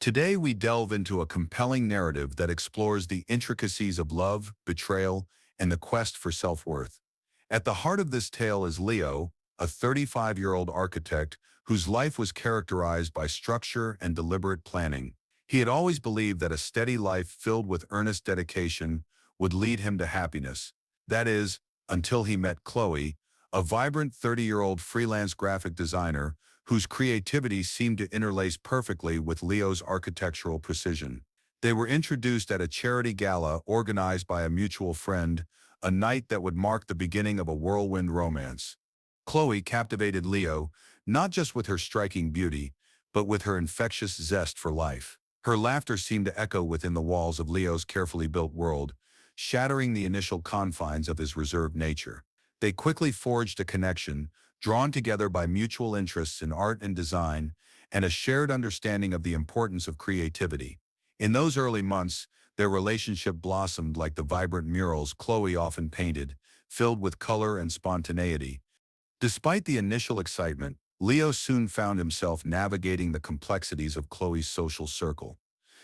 Today we delve into a compelling narrative that explores the intricacies of love, betrayal, and the quest for self-worth. At the heart of this tale is Leo, a 35-year-old architect whose life was characterized by structure and deliberate planning. He had always believed that a steady life filled with earnest dedication would lead him to happiness. That is, until he met Chloe, a vibrant 30-year-old freelance graphic designer whose creativity seemed to interlace perfectly with Leo's architectural precision. They were introduced at a charity gala organized by a mutual friend, a night that would mark the beginning of a whirlwind romance. Chloe captivated Leo, not just with her striking beauty, but with her infectious zest for life. Her laughter seemed to echo within the walls of Leo's carefully built world, shattering the initial confines of his reserved nature. They quickly forged a connection, drawn together by mutual interests in art and design, and a shared understanding of the importance of creativity. In those early months, their relationship blossomed like the vibrant murals Chloe often painted, filled with color and spontaneity. Despite the initial excitement, Leo soon found himself navigating the complexities of Chloe's social circle.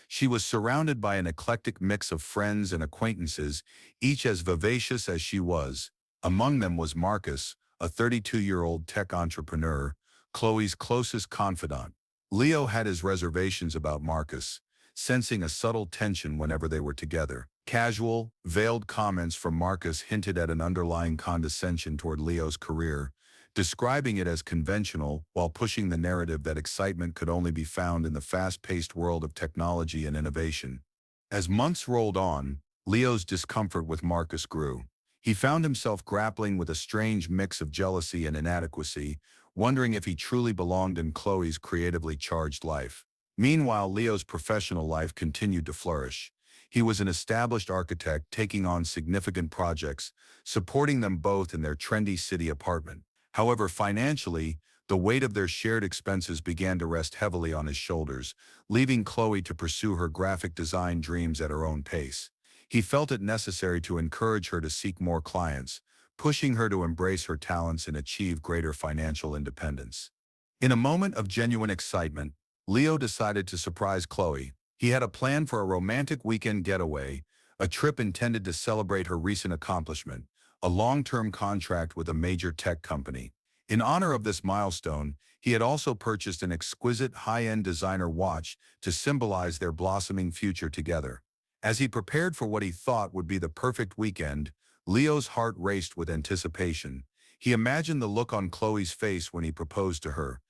She was surrounded by an eclectic mix of friends and acquaintances, each as vivacious as she was. Among them was Marcus, a 32-year-old tech entrepreneur, Chloe's closest confidant. Leo had his reservations about Marcus, sensing a subtle tension whenever they were together. Casual, veiled comments from Marcus hinted at an underlying condescension toward Leo's career, describing it as conventional while pushing the narrative that excitement could only be found in the fast-paced world of technology and innovation. As months rolled on, Leo's discomfort with Marcus grew. He found himself grappling with a strange mix of jealousy and inadequacy, wondering if he truly belonged in Chloe's creatively charged life. Meanwhile, Leo's professional life continued to flourish. He was an established architect taking on significant projects, supporting them both in their trendy city apartment. However, financially, the weight of their shared expenses began to rest heavily on his shoulders, leaving Chloe to pursue her graphic design dreams at her own pace. He felt it necessary to encourage her to seek more clients, pushing her to embrace her talents and achieve greater financial independence. In a moment of genuine excitement, Leo decided to surprise Chloe. He had a plan for a romantic weekend getaway, a trip intended to celebrate her recent accomplishment, a long-term contract with a major tech company. In honor of this milestone, he had also purchased an exquisite high-end designer watch to symbolize their blossoming future together. As he prepared for what he thought would be the perfect weekend, Leo's heart raced with anticipation. He imagined the look on Chloe's face when he proposed to her.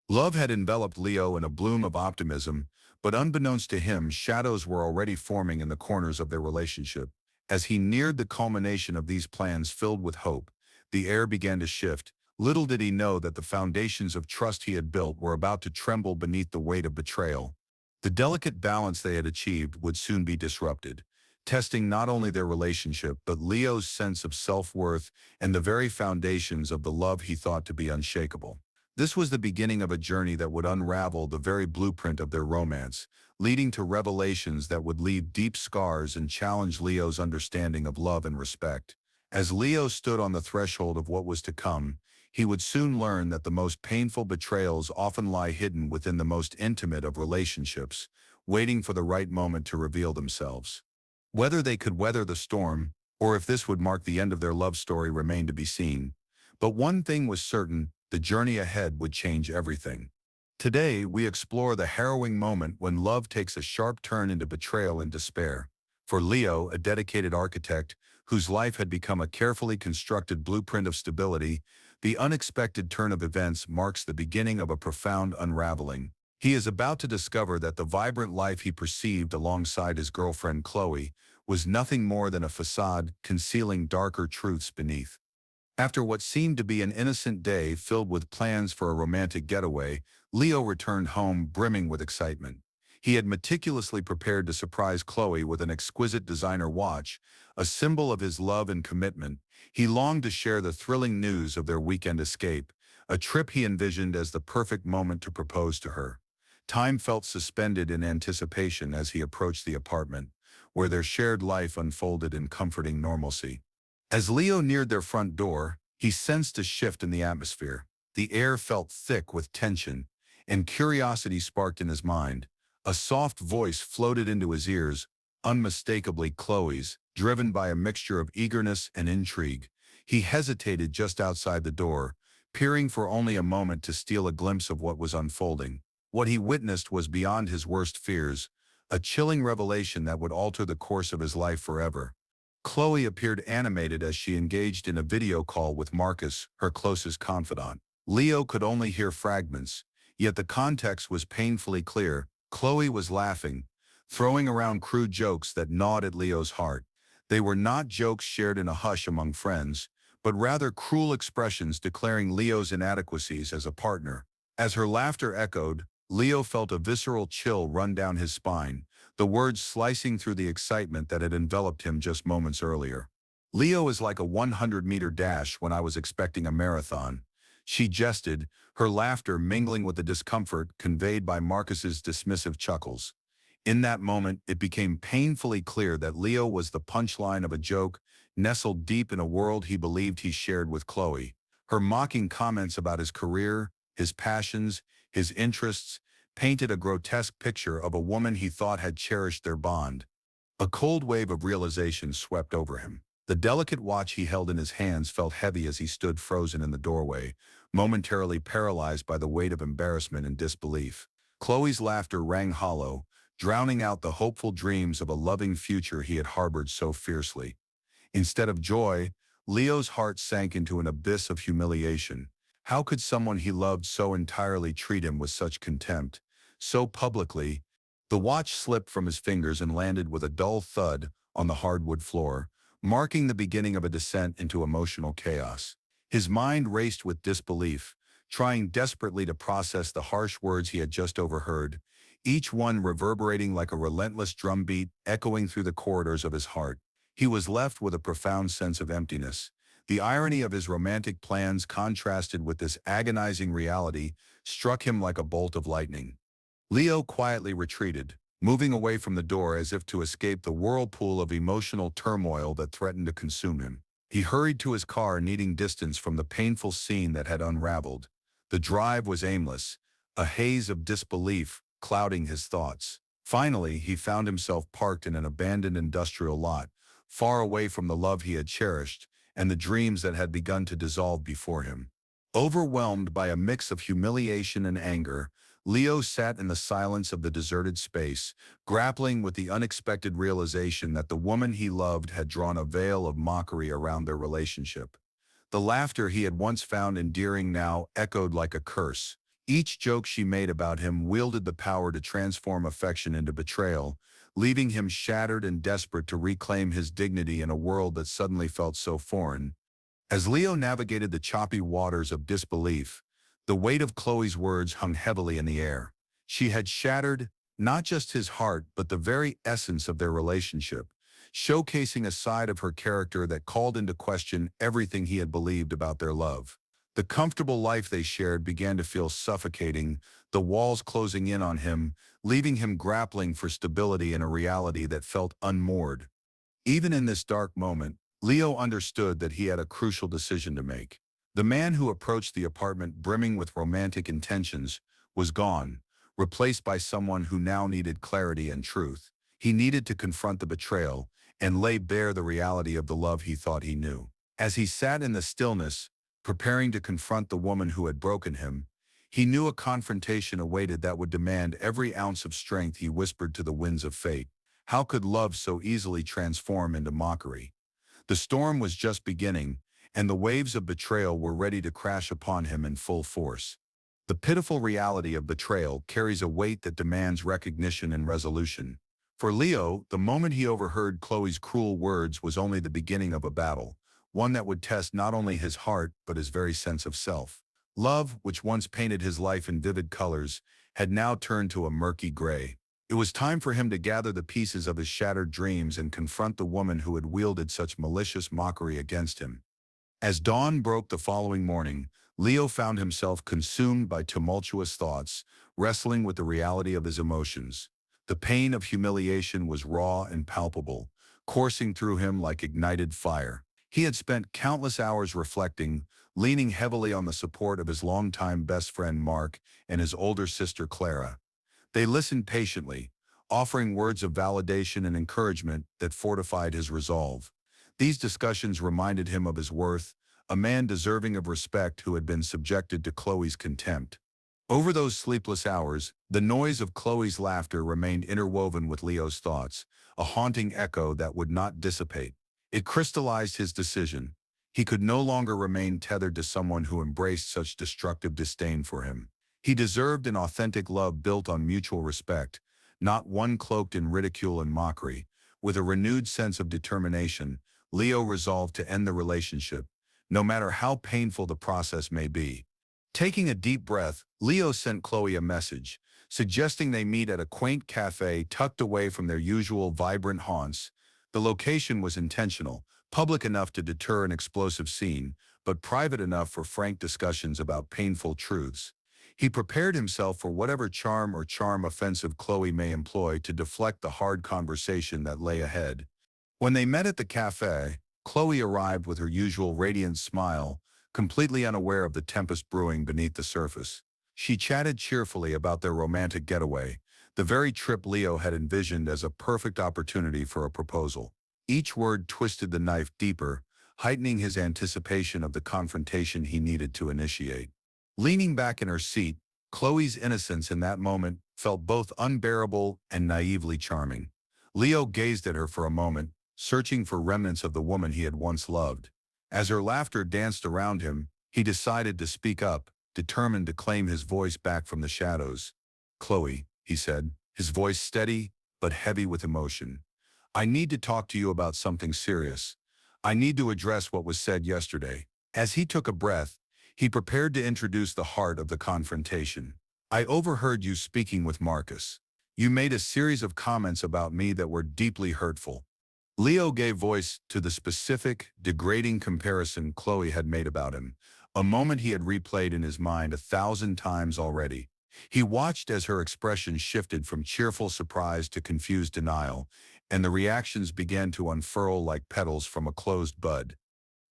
Love had enveloped Leo in a bloom of optimism, but unbeknownst to him, shadows were already forming in the corners of their relationship. As he neared the culmination of these plans filled with hope, the air began to shift. Little did he know that the foundations of trust he had built were about to tremble beneath the weight of betrayal. The delicate balance they had achieved would soon be disrupted, testing not only their relationship but Leo's sense of self-worth and the very foundations of the love he thought to be unshakable. This was the beginning of a journey that would unravel the very blueprint of their romance, leading to revelations that would leave deep scars and challenge Leo's understanding of love and respect. As Leo stood on the threshold of what was to come, he would soon learn that the most painful betrayals often lie hidden within the most intimate of relationships, waiting for the right moment to reveal themselves. Whether they could weather the storm, or if this would mark the end of their love story, remained to be seen. But one thing was certain: the journey ahead would change everything. Today, we explore the harrowing moment when love takes a sharp turn into betrayal and despair. For Leo, a dedicated architect whose life had become a carefully constructed blueprint of stability, the unexpected turn of events marks the beginning of a profound unraveling. He is about to discover that the vibrant life he perceived alongside his girlfriend Chloe was nothing more than a facade concealing darker truths beneath. After what seemed to be an innocent day filled with plans for a romantic getaway, Leo returned home brimming with excitement. He had meticulously prepared to surprise Chloe with an exquisite designer watch, a symbol of his love and commitment. He longed to share the thrilling news of their weekend escape, a trip he envisioned as the perfect moment to propose to her. Time felt suspended in anticipation as he approached the apartment, where their shared life unfolded in comforting normalcy. As Leo neared their front door, he sensed a shift in the atmosphere. The air felt thick with tension, and curiosity sparked in his mind. A soft voice floated into his ears, unmistakably Chloe's, driven by a mixture of eagerness and intrigue. He hesitated just outside the door, peering for only a moment to steal a glimpse of what was unfolding. What he witnessed was beyond his worst fears, a chilling revelation that would alter the course of his life forever. Chloe appeared animated as she engaged in a video call with Marcus, her closest confidant. Leo could only hear fragments, yet the context was painfully clear. Chloe was laughing, throwing around crude jokes that gnawed at Leo's heart. They were not jokes shared in a hush among friends, but rather cruel expressions declaring Leo's inadequacies as a partner. As her laughter echoed, Leo felt a visceral chill run down his spine, the words slicing through the excitement that had enveloped him just moments earlier. Leo is like a 100-meter dash when I was expecting a marathon. She jested, her laughter mingling with the discomfort conveyed by Marcus's dismissive chuckles. In that moment, it became painfully clear that Leo was the punchline of a joke, nestled deep in a world he believed he shared with Chloe. Her mocking comments about his career, his passions, his interests, painted a grotesque picture of a woman he thought had cherished their bond. A cold wave of realization swept over him. The delicate watch he held in his hands felt heavy as he stood frozen in the doorway, momentarily paralyzed by the weight of embarrassment and disbelief. Chloe's laughter rang hollow, drowning out the hopeful dreams of a loving future he had harbored so fiercely. Instead of joy, Leo's heart sank into an abyss of humiliation. How could someone he loved so entirely treat him with such contempt? So publicly, the watch slipped from his fingers and landed with a dull thud on the hardwood floor, marking the beginning of a descent into emotional chaos. His mind raced with disbelief, trying desperately to process the harsh words he had just overheard, each one reverberating like a relentless drumbeat echoing through the corridors of his heart. He was left with a profound sense of emptiness. The irony of his romantic plans contrasted with this agonizing reality struck him like a bolt of lightning. Leo quietly retreated, moving away from the door as if to escape the whirlpool of emotional turmoil that threatened to consume him. He hurried to his car, needing distance from the painful scene that had unraveled. The drive was aimless, a haze of disbelief clouding his thoughts. Finally, he found himself parked in an abandoned industrial lot, far away from the love he had cherished and the dreams that had begun to dissolve before him. Overwhelmed by a mix of humiliation and anger, Leo sat in the silence of the deserted space, grappling with the unexpected realization that the woman he loved had drawn a veil of mockery around their relationship. The laughter he had once found endearing now echoed like a curse. Each joke she made about him wielded the power to transform affection into betrayal, leaving him shattered and desperate to reclaim his dignity in a world that suddenly felt so foreign. As Leo navigated the choppy waters of disbelief, the weight of Chloe's words hung heavily in the air. She had shattered not just his heart but the very essence of their relationship, showcasing a side of her character that called into question everything he had believed about their love. The comfortable life they shared began to feel suffocating, the walls closing in on him, leaving him grappling for stability in a reality that felt unmoored. Even in this dark moment, Leo understood that he had a crucial decision to make. The man who approached the apartment brimming with romantic intentions was gone, replaced by someone who now needed clarity and truth. He needed to confront the betrayal and lay bare the reality of the love he thought he knew. As he sat in the stillness, preparing to confront the woman who had broken him, he knew a confrontation awaited that would demand every ounce of strength. He whispered to the winds of fate, "How could love so easily transform into mockery?" The storm was just beginning, and the waves of betrayal were ready to crash upon him in full force. The pitiful reality of betrayal carries a weight that demands recognition and resolution. For Leo, the moment he overheard Chloe's cruel words was only the beginning of a battle, one that would test not only his heart but his very sense of self. Love, which once painted his life in vivid colors, had now turned to a murky gray. It was time for him to gather the pieces of his shattered dreams and confront the woman who had wielded such malicious mockery against him. As dawn broke the following morning, Leo found himself consumed by tumultuous thoughts, wrestling with the reality of his emotions. The pain of humiliation was raw and palpable, coursing through him like ignited fire. He had spent countless hours reflecting, leaning heavily on the support of his longtime best friend Mark and his older sister Clara. They listened patiently, offering words of validation and encouragement that fortified his resolve. These discussions reminded him of his worth, a man deserving of respect who had been subjected to Chloe's contempt. Over those sleepless hours, the noise of Chloe's laughter remained interwoven with Leo's thoughts, a haunting echo that would not dissipate. It crystallized his decision. He could no longer remain tethered to someone who embraced such destructive disdain for him. He deserved an authentic love built on mutual respect, not one cloaked in ridicule and mockery. With a renewed sense of determination, Leo resolved to end the relationship, no matter how painful the process may be. Taking a deep breath, Leo sent Chloe a message, suggesting they meet at a quaint cafe tucked away from their usual vibrant haunts. The location was intentional, public enough to deter an explosive scene, but private enough for frank discussions about painful truths. He prepared himself for whatever charm offensive Chloe may employ to deflect the hard conversation that lay ahead. When they met at the cafe, Chloe arrived with her usual radiant smile, completely unaware of the tempest brewing beneath the surface. She chatted cheerfully about their romantic getaway, the very trip Leo had envisioned as a perfect opportunity for a proposal. Each word twisted the knife deeper, heightening his anticipation of the confrontation he needed to initiate. Leaning back in her seat, Chloe's innocence in that moment felt both unbearable and naively charming. Leo gazed at her for a moment, searching for remnants of the woman he had once loved. As her laughter danced around him, he decided to speak up, determined to claim his voice back from the shadows. "Chloe," he said, his voice steady but heavy with emotion. "I need to talk to you about something serious. I need to address what was said yesterday." As he took a breath, he prepared to introduce the heart of the confrontation. "I overheard you speaking with Marcus. You made a series of comments about me that were deeply hurtful." Leo gave voice to the specific, degrading comparison Chloe had made about him, a moment he had replayed in his mind 1,000 times already. He watched as her expression shifted from cheerful surprise to confused denial, and the reactions began to unfurl like petals from a closed bud.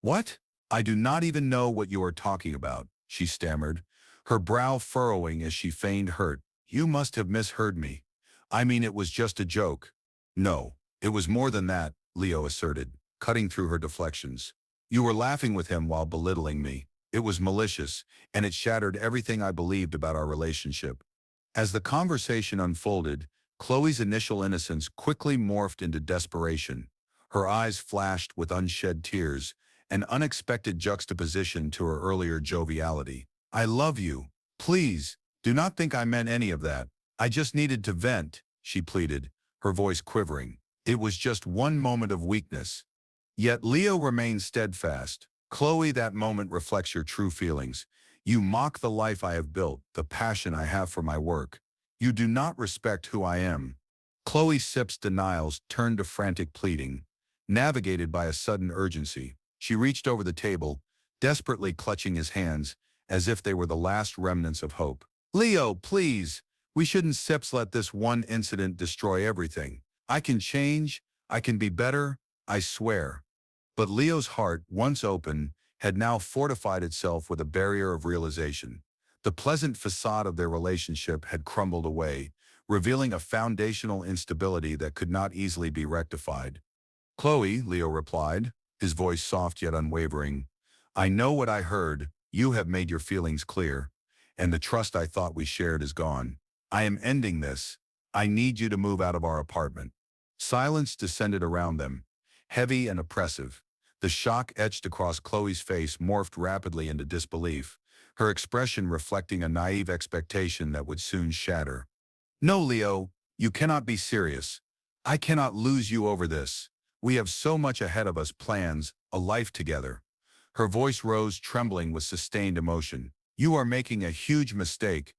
"What? I do not even know what you are talking about," she stammered, her brow furrowing as she feigned hurt. "You must have misheard me. I mean, it was just a joke." "No, it was more than that," Leo asserted, cutting through her deflections. "You were laughing with him while belittling me. It was malicious, and it shattered everything I believed about our relationship." As the conversation unfolded, Chloe's initial innocence quickly morphed into desperation. Her eyes flashed with unshed tears, an unexpected juxtaposition to her earlier joviality. "I love you. Please, do not think I meant any of that. I just needed to vent," she pleaded, her voice quivering. "It was just one moment of weakness." Yet Leo remained steadfast. "Chloe, that moment reflects your true feelings. You mock the life I have built, the passion I have for my work. You do not respect who I am." Chloe Sip's denials turned to frantic pleading. Navigated by a sudden urgency, she reached over the table, desperately clutching his hands, as if they were the last remnants of hope. "Leo, please, we shouldn't Sips let this one incident destroy everything. I can change, I can be better, I swear." But Leo's heart, once open, had now fortified itself with a barrier of realization. The pleasant facade of their relationship had crumbled away, revealing a foundational instability that could not easily be rectified. "Chloe," Leo replied, his voice soft yet unwavering, "I know what I heard. You have made your feelings clear, and the trust I thought we shared is gone. I am ending this. I need you to move out of our apartment." Silence descended around them, heavy and oppressive. The shock etched across Chloe's face morphed rapidly into disbelief, her expression reflecting a naive expectation that would soon shatter. "No, Leo, you cannot be serious. I cannot lose you over this. We have so much ahead of us, plans, a life together." Her voice rose, trembling with sustained emotion. "You are making a huge mistake."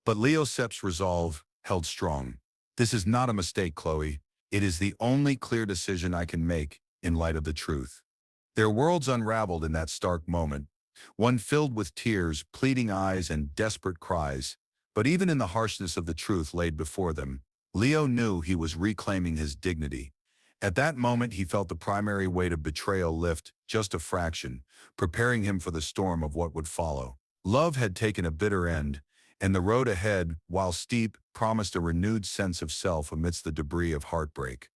But Leo Sep's resolve held strong. "This is not a mistake, Chloe. It is the only clear decision I can make in light of the truth." Their worlds unraveled in that stark moment, one filled with tears, pleading eyes, and desperate cries. But even in the harshness of the truth laid before them, Leo knew he was reclaiming his dignity. At that moment he felt the primary weight of betrayal lift just a fraction, preparing him for the storm of what would follow. Love had taken a bitter end, and the road ahead, while steep, promised a renewed sense of self amidst the debris of heartbreak.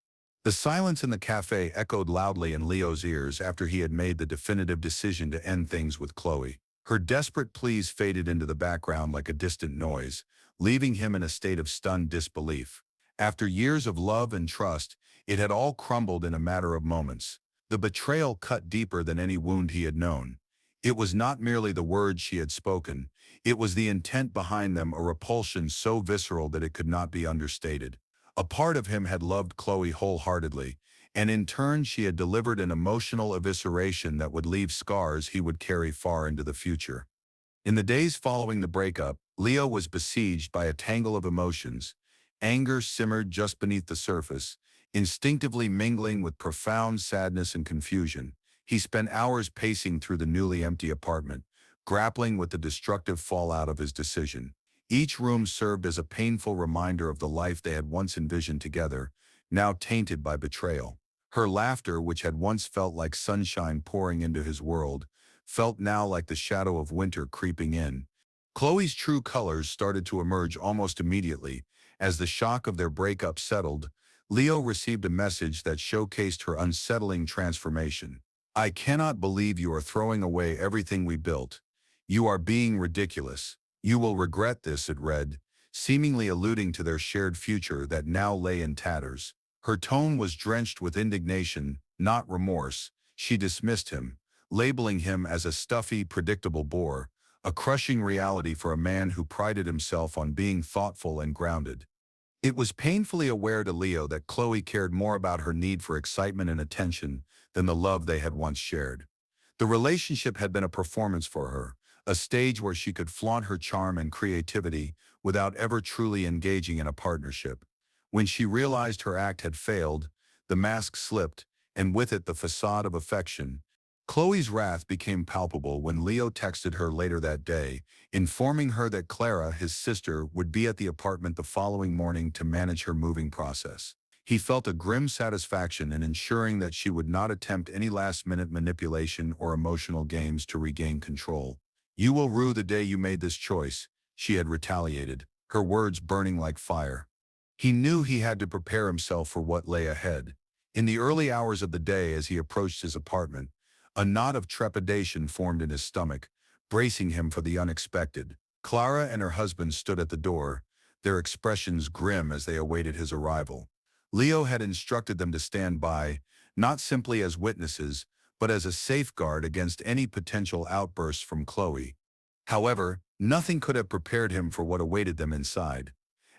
The silence in the cafe echoed loudly in Leo's ears after he had made the definitive decision to end things with Chloe. Her desperate pleas faded into the background like a distant noise, leaving him in a state of stunned disbelief. After years of love and trust, it had all crumbled in a matter of moments. The betrayal cut deeper than any wound he had known. It was not merely the words she had spoken, it was the intent behind them, a repulsion so visceral that it could not be understated. A part of him had loved Chloe wholeheartedly, and in turn she had delivered an emotional evisceration that would leave scars he would carry far into the future. In the days following the breakup, Leo was besieged by a tangle of emotions. Anger simmered just beneath the surface, instinctively mingling with profound sadness and confusion. He spent hours pacing through the newly empty apartment, grappling with the destructive fallout of his decision. Each room served as a painful reminder of the life they had once envisioned together, now tainted by betrayal. Her laughter, which had once felt like sunshine pouring into his world, felt now like the shadow of winter creeping in. Chloe's true colors started to emerge almost immediately. As the shock of their breakup settled, Leo received a message that showcased her unsettling transformation. "I cannot believe you are throwing away everything we built. You are being ridiculous. You will regret this," it read, seemingly alluding to their shared future that now lay in tatters. Her tone was drenched with indignation, not remorse. She dismissed him, labeling him as a stuffy, predictable bore, a crushing reality for a man who prided himself on being thoughtful and grounded. It was painfully aware to Leo that Chloe cared more about her need for excitement and attention than the love they had once shared. The relationship had been a performance for her, a stage where she could flaunt her charm and creativity without ever truly engaging in a partnership. When she realized her act had failed, the mask slipped, and with it the facade of affection. Chloe's wrath became palpable when Leo texted her later that day, informing her that Clara, his sister, would be at the apartment the following morning to manage her moving process. He felt a grim satisfaction in ensuring that she would not attempt any last-minute manipulation or emotional games to regain control. "You will rue the day you made this choice," she had retaliated, her words burning like fire. He knew he had to prepare himself for what lay ahead. In the early hours of the day as he approached his apartment, a knot of trepidation formed in his stomach, bracing him for the unexpected. Clara and her husband stood at the door, their expressions grim as they awaited his arrival. Leo had instructed them to stand by, not simply as witnesses, but as a safeguard against any potential outbursts from Chloe. However, nothing could have prepared him for what awaited them inside.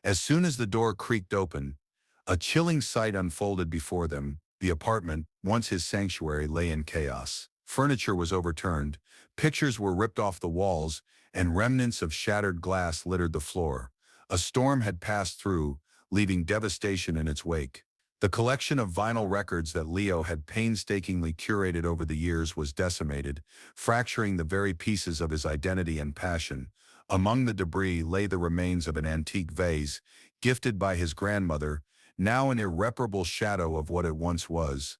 As soon as the door creaked open, a chilling sight unfolded before them. The apartment, once his sanctuary, lay in chaos. Furniture was overturned, pictures were ripped off the walls, and remnants of shattered glass littered the floor. A storm had passed through, leaving devastation in its wake. The collection of vinyl records that Leo had painstakingly curated over the years was decimated, fracturing the very pieces of his identity and passion. Among the debris lay the remains of an antique vase, gifted by his grandmother, now an irreparable shadow of what it once was.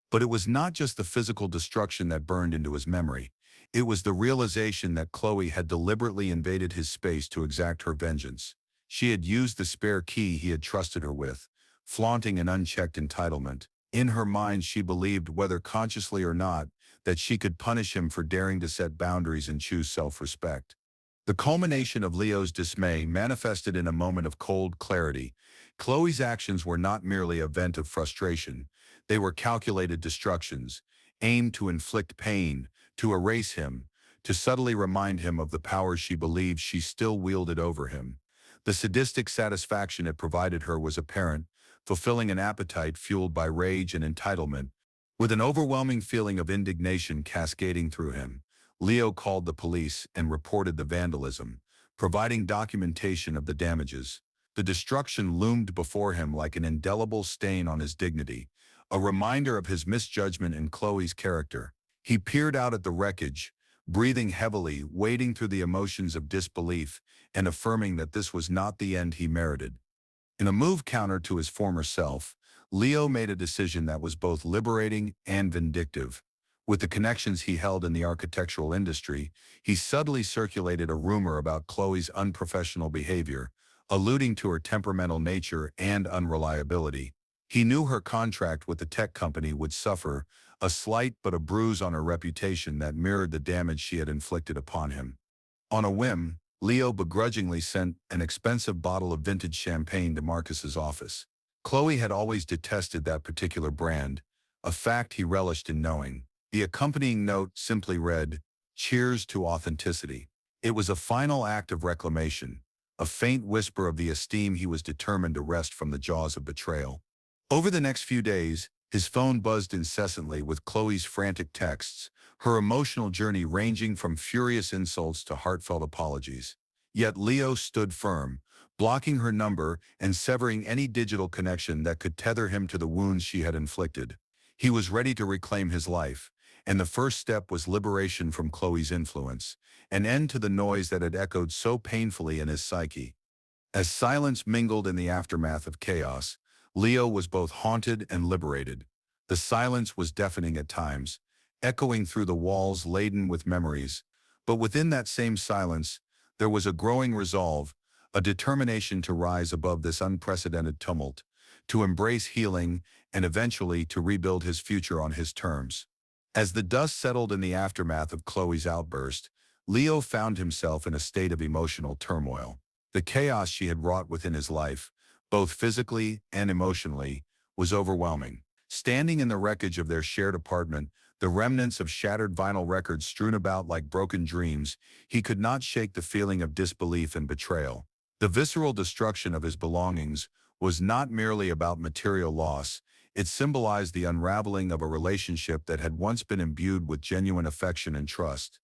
But it was not just the physical destruction that burned into his memory. It was the realization that Chloe had deliberately invaded his space to exact her vengeance. She had used the spare key he had trusted her with, flaunting an unchecked entitlement. In her mind, she believed, whether consciously or not, that she could punish him for daring to set boundaries and choose self-respect. The culmination of Leo's dismay manifested in a moment of cold clarity. Chloe's actions were not merely a vent of frustration. They were calculated destructions, aimed to inflict pain, to erase him, to subtly remind him of the power she believed she still wielded over him. The sadistic satisfaction it provided her was apparent, fulfilling an appetite fueled by rage and entitlement. With an overwhelming feeling of indignation cascading through him, Leo called the police and reported the vandalism, providing documentation of the damages. The destruction loomed before him like an indelible stain on his dignity, a reminder of his misjudgment in Chloe's character. He peered out at the wreckage, breathing heavily, wading through the emotions of disbelief, and affirming that this was not the end he merited. In a move counter to his former self, Leo made a decision that was both liberating and vindictive. With the connections he held in the architectural industry, he subtly circulated a rumor about Chloe's unprofessional behavior, alluding to her temperamental nature and unreliability. He knew her contract with the tech company would suffer, a slight but a bruise on her reputation that mirrored the damage she had inflicted upon him. On a whim, Leo begrudgingly sent an expensive bottle of vintage champagne to Marcus's office. Chloe had always detested that particular brand, a fact he relished in knowing. The accompanying note simply read, "Cheers to authenticity." It was a final act of reclamation, a faint whisper of the esteem he was determined to wrest from the jaws of betrayal. Over the next few days, his phone buzzed incessantly with Chloe's frantic texts, her emotional journey ranging from furious insults to heartfelt apologies. Yet Leo stood firm, blocking her number and severing any digital connection that could tether him to the wounds she had inflicted. He was ready to reclaim his life, and the first step was liberation from Chloe's influence, an end to the noise that had echoed so painfully in his psyche. As silence mingled in the aftermath of chaos, Leo was both haunted and liberated. The silence was deafening at times, echoing through the walls laden with memories. But within that same silence, there was a growing resolve, a determination to rise above this unprecedented tumult, to embrace healing, and eventually to rebuild his future on his terms. As the dust settled in the aftermath of Chloe's outburst, Leo found himself in a state of emotional turmoil. The chaos she had wrought within his life, both physically and emotionally, was overwhelming. Standing in the wreckage of their shared apartment, the remnants of shattered vinyl records strewn about like broken dreams, he could not shake the feeling of disbelief and betrayal. The visceral destruction of his belongings was not merely about material loss, it symbolized the unraveling of a relationship that had once been imbued with genuine affection and trust.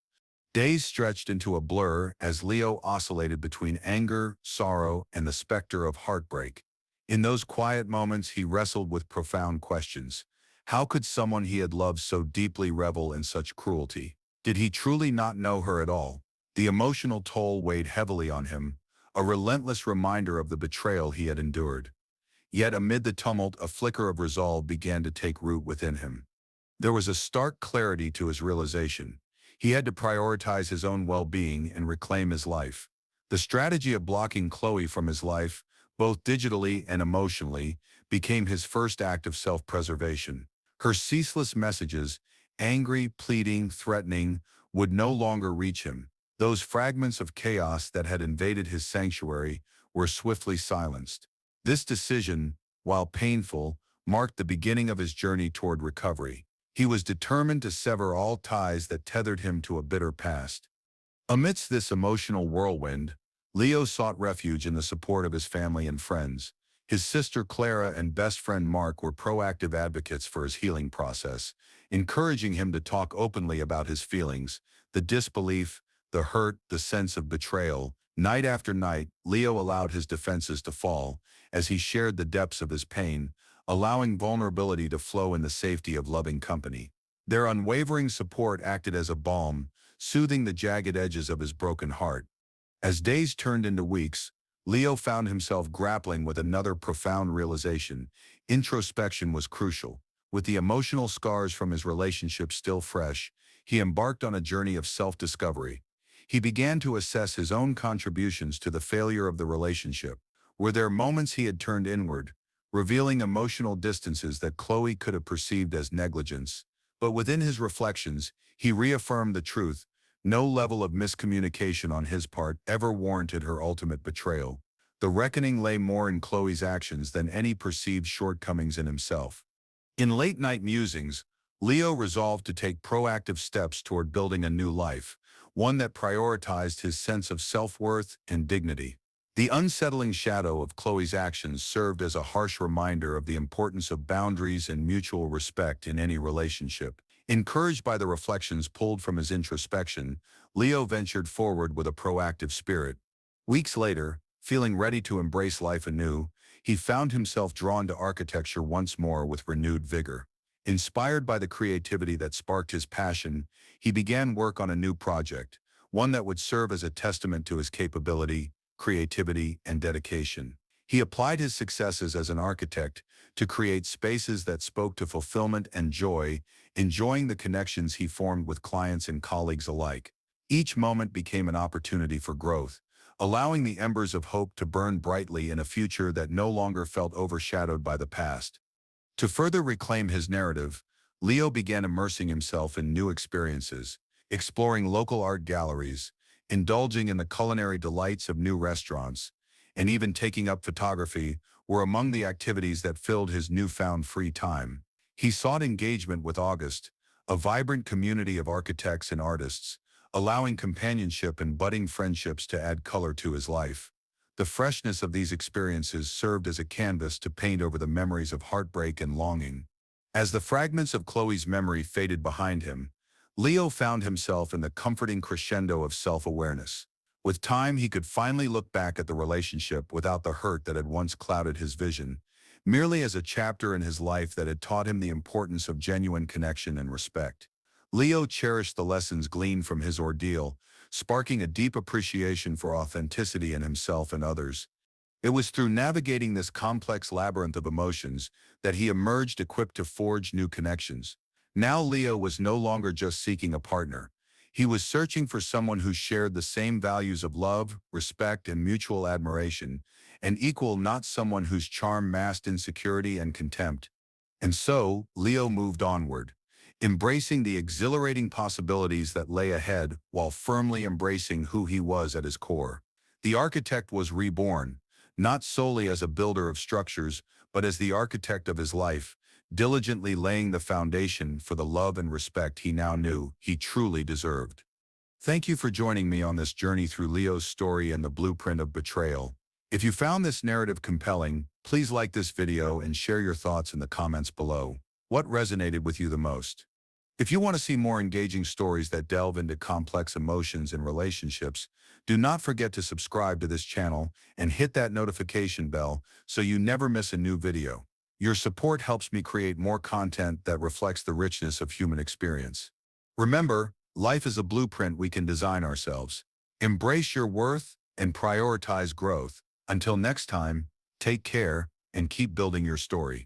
Days stretched into a blur as Leo oscillated between anger, sorrow, and the specter of heartbreak. In those quiet moments, he wrestled with profound questions. How could someone he had loved so deeply revel in such cruelty? Did he truly not know her at all? The emotional toll weighed heavily on him, a relentless reminder of the betrayal he had endured. Yet amid the tumult, a flicker of resolve began to take root within him. There was a stark clarity to his realization. He had to prioritize his own well-being and reclaim his life. The strategy of blocking Chloe from his life, both digitally and emotionally, became his first act of self-preservation. Her ceaseless messages, angry, pleading, threatening, would no longer reach him. Those fragments of chaos that had invaded his sanctuary were swiftly silenced. This decision, while painful, marked the beginning of his journey toward recovery. He was determined to sever all ties that tethered him to a bitter past. Amidst this emotional whirlwind, Leo sought refuge in the support of his family and friends. His sister Clara and best friend Mark were proactive advocates for his healing process, encouraging him to talk openly about his feelings, the disbelief, the hurt, the sense of betrayal. Night after night, Leo allowed his defenses to fall as he shared the depths of his pain, allowing vulnerability to flow in the safety of loving company. Their unwavering support acted as a balm, soothing the jagged edges of his broken heart. As days turned into weeks, Leo found himself grappling with another profound realization. Introspection was crucial. With the emotional scars from his relationship still fresh, he embarked on a journey of self-discovery. He began to assess his own contributions to the failure of the relationship. Were there moments he had turned inward, revealing emotional distances that Chloe could have perceived as negligence? But within his reflections, he reaffirmed the truth. No level of miscommunication on his part ever warranted her ultimate betrayal. The reckoning lay more in Chloe's actions than any perceived shortcomings in himself. In late-night musings, Leo resolved to take proactive steps toward building a new life, one that prioritized his sense of self-worth and dignity. The unsettling shadow of Chloe's actions served as a harsh reminder of the importance of boundaries and mutual respect in any relationship. Encouraged by the reflections pulled from his introspection, Leo ventured forward with a proactive spirit. Weeks later, feeling ready to embrace life anew, he found himself drawn to architecture once more with renewed vigor. Inspired by the creativity that sparked his passion, he began work on a new project, one that would serve as a testament to his capability, creativity, and dedication. He applied his successes as an architect to create spaces that spoke to fulfillment and joy, enjoying the connections he formed with clients and colleagues alike. Each moment became an opportunity for growth, allowing the embers of hope to burn brightly in a future that no longer felt overshadowed by the past. To further reclaim his narrative, Leo began immersing himself in new experiences, exploring local art galleries, indulging in the culinary delights of new restaurants, and even taking up photography were among the activities that filled his newfound free time. He sought engagement with August, a vibrant community of architects and artists, allowing companionship and budding friendships to add color to his life. The freshness of these experiences served as a canvas to paint over the memories of heartbreak and longing. As the fragments of Chloe's memory faded behind him, Leo found himself in the comforting crescendo of self-awareness. With time, he could finally look back at the relationship without the hurt that had once clouded his vision, merely as a chapter in his life that had taught him the importance of genuine connection and respect. Leo cherished the lessons gleaned from his ordeal, sparking a deep appreciation for authenticity in himself and others. It was through navigating this complex labyrinth of emotions that he emerged equipped to forge new connections. Now Leo was no longer just seeking a partner. He was searching for someone who shared the same values of love, respect, and mutual admiration, an equal, not someone whose charm masked insecurity and contempt. And so, Leo moved onward, embracing the exhilarating possibilities that lay ahead while firmly embracing who he was at his core. The architect was reborn, not solely as a builder of structures, but as the architect of his life, diligently laying the foundation for the love and respect he now knew he truly deserved. Thank you for joining me on this journey through Leo's story and the blueprint of betrayal. If you found this narrative compelling, please like this video and share your thoughts in the comments below. What resonated with you the most? If you want to see more engaging stories that delve into complex emotions and relationships, do not forget to subscribe to this channel and hit that notification bell so you never miss a new video. Your support helps me create more content that reflects the richness of human experience. Remember, life is a blueprint we can design ourselves. Embrace your worth and prioritize growth. Until next time, take care and keep building your story.